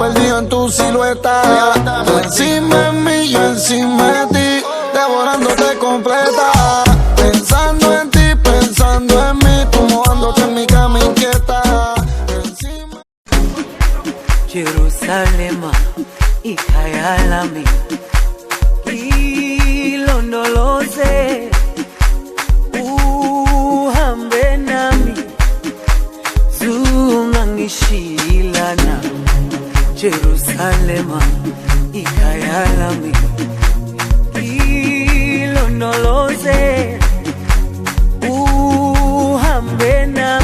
perdido en tu silueta. Tú encima de mí, yo encima de ti, devorándote completa. Pensando en ti, pensando en mí, tú mojándote en mi cama inquieta. Encima... Jerusalema ikhaya lami, ilondoloze uhambe nami, zungangishilana. Jerusalema ikhaya lami, ilondoloze uhambe nami.